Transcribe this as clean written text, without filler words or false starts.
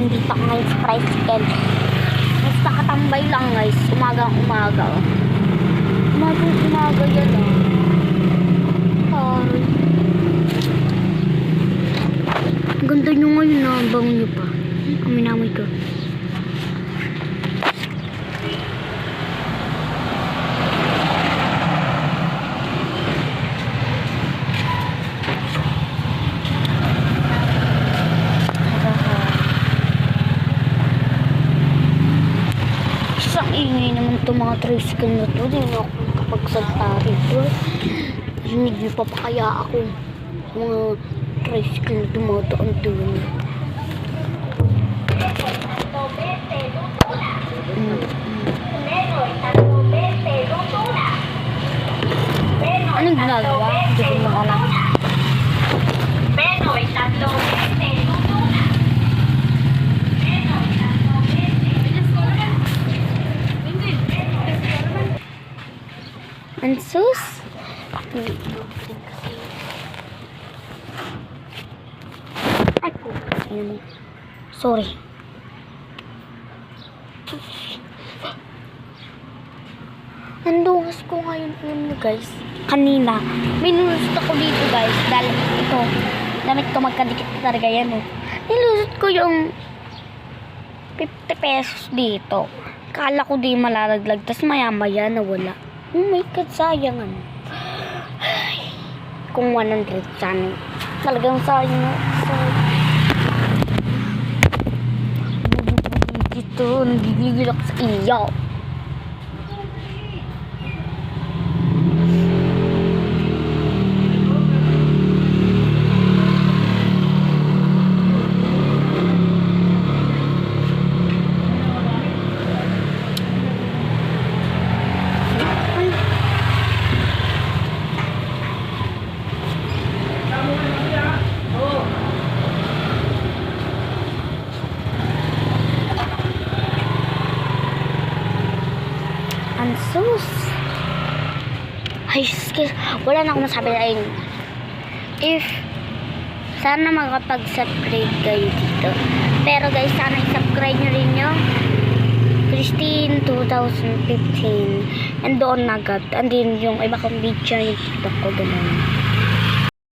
nandito ako ngayon sa tricycle. Mas nakatambay lang guys. Umaga. Umaga yan Sorry. Ang ganda nyo ngayon na. Ang bango nyo pa. Aminamoy ko. Isang ingay naman itong mga tricycle na to. Hindi na ako nakapagsalta rito. Rinig niyo pa kaya ako mga tricycle na dumadaan doon. Anong ginagawa? Hindi ko mo alam. And sus? Ay po. Sorry. Nandungas ko ngayon guys. Kanina. May nilusot ako dito guys. Dahil ito. Damit ko magkadikit talaga yan Nilusot ko yung 50 pesos dito. Kala ko di malalaglag. Tapos maya-maya nawala. Oh my God, sayang Ay, kung 100 sana. Talagang sayang dito, nagigigil ako sa iyo. Sus. Ay, wala na akong masabi na if sana makapag-subscribe kayo dito. Pero guys, sana i-subscribe nyo rin yung Christine 2015 and doon agad. And din yung iba kong video yung TikTok ko ganun.